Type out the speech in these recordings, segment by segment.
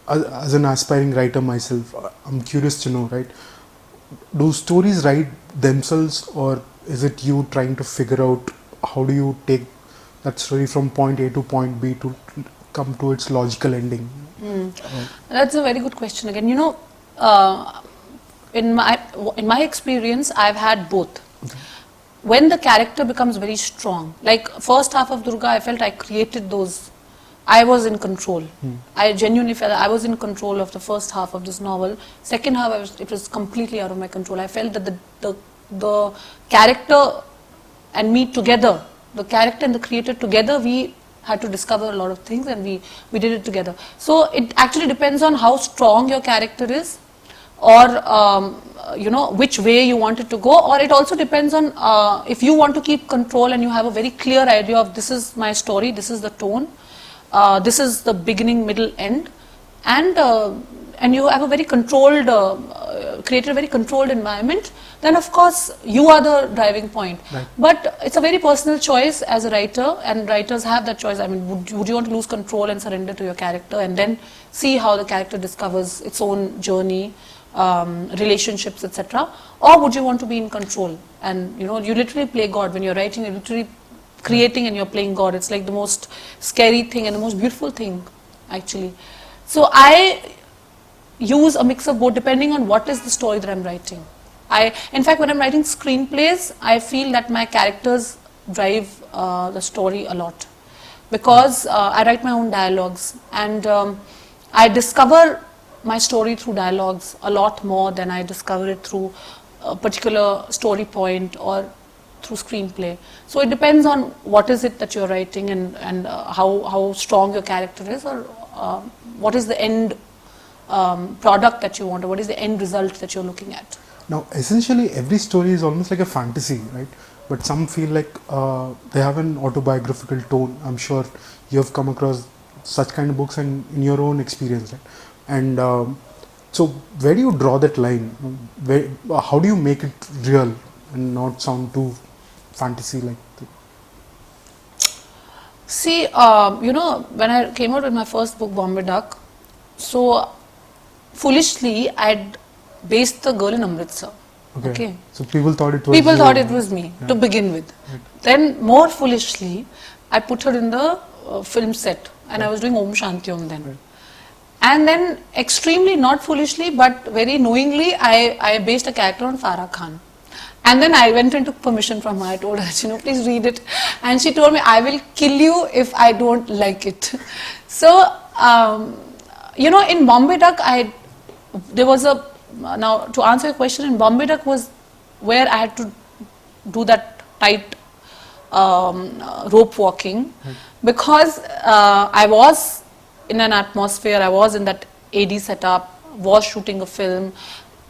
as an aspiring writer myself, I'm curious to know, right? Do stories write themselves, or is it you trying to figure out how do you take that story from point A to point B to come to its logical ending? That's a very good question. Again, you know, in my experience, I've had both. When the character becomes very strong, like first half of Durga, I felt I created those. I was in control. I genuinely felt I was in control of the first half of this novel. Second half, it was completely out of my control. I felt that the character and me together, the character and the creator together, we had to discover a lot of things, and we did it together. So it actually depends on how strong your character is, or you know, which way you want it to go, or it also depends on if you want to keep control and you have a very clear idea of this is my story, this is the tone, this is the beginning, middle, end, and you have a very controlled, created a very controlled environment, then of course you are the driving point. Right. But it's a very personal choice as a writer, and writers have that choice. I mean, would you want to lose control and surrender to your character and then see how the character discovers its own journey, relationships, etc., or would you want to be in control? And you know, you literally play God when you're writing. You're literally creating and you're playing God. It's like the most scary thing and the most beautiful thing, actually. So I use a mix of both depending on what is the story that I'm writing. In fact, when I'm writing screenplays, I feel that my characters drive the story a lot, because I write my own dialogues, and I discover my story through dialogues a lot more than I discover it through a particular story point or through screenplay. So it depends on what is it that you're writing, and how strong your character is, or what is the end product that you want, or what is the end result that you're looking at. Now, essentially, every story is almost like a fantasy, right? But some feel like they have an autobiographical tone. I'm sure you have come across such kind of books and in your own experience, right? And so, where do you draw that line? How do you make it real and not sound too fantasy-like? See, you know, when I came out with my first book, Bombay Duck, so foolishly I'd based the girl in Amritsar. Okay. So people thought it was People thought it was me to begin with. Right. Then more foolishly, I put her in the film set, and I was doing Om Shanti Om then. Right. And then extremely not foolishly but very knowingly, I based a character on Farah Khan. And then I went and took permission from her. I told her, you know, please read it. And she told me, I will kill you if I don't like it. So, you know, in Bombay Duck, there was a, now to answer your question, in Bombay Duck was where I had to do that tight rope walking, because I was in an atmosphere, I was in that AD setup, was shooting a film,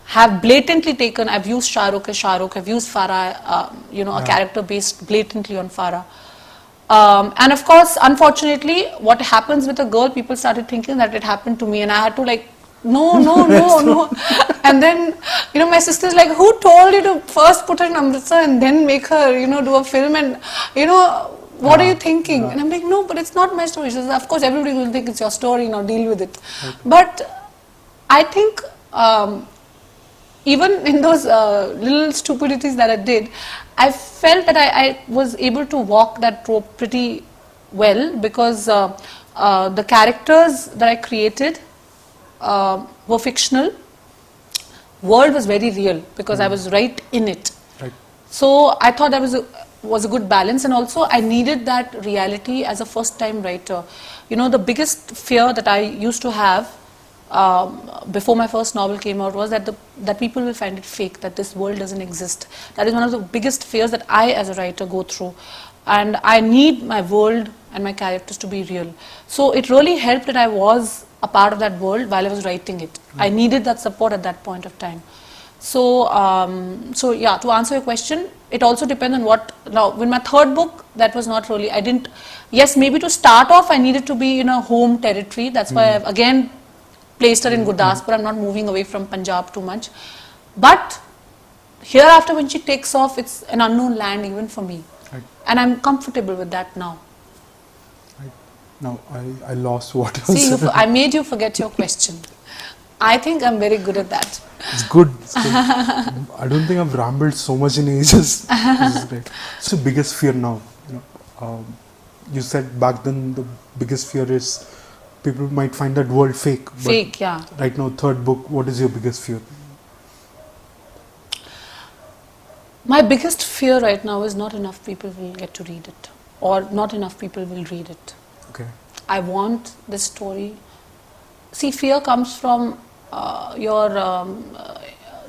have blatantly taken, I've used Shah Rukh as Shah Rukh, I've used Farah, you know, a character based blatantly on Farah. And of course, unfortunately, what happens with a girl, people started thinking that it happened to me, and I had to like, no. And then, you know, my sister's like, who told you to first put her in Amritsar and then make her, you know, do a film, and, you know, what are you thinking? And I'm like, no, but it's not my story. She says, of course, everybody will think it's your story, now deal with it. But I think, even in those little stupidities that I did, I felt that I was able to walk that rope pretty well, because the characters that I created were fictional. World was very real, because I was right in it. Right. So I thought that was a good balance, and also I needed that reality as a first time writer. You know, the biggest fear that I used to have before my first novel came out was that people will find it fake, that this world doesn't exist. That is one of the biggest fears that I as a writer go through, and I need my world and my characters to be real. So it really helped that I was a part of that world while I was writing it. I needed that support at that point of time. So, so yeah, to answer your question, it also depends on what. Now, with my third book, that was not really, yes, maybe to start off, I needed to be in a home territory. That's why I've again placed her in Gurdaspur. I'm not moving away from Punjab too much. But hereafter, when she takes off, it's an unknown land even for me. Right. And I'm comfortable with that now. Right. Now I lost what you See, said. I made you forget your question. I think I'm very good at that. It's good. It's good. I don't think I've rambled so much in ages. This is great. What's your biggest fear now? You said back then the biggest fear is people might find that world fake. But Fake, yeah. right now, third book, what is your biggest fear? My biggest fear right now is not enough people will get to read it, or not enough people will read it. Okay. I want this story. See, fear comes from your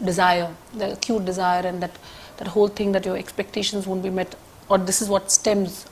desire, the acute desire, and that whole thing that your expectations won't be met, or this is what stems.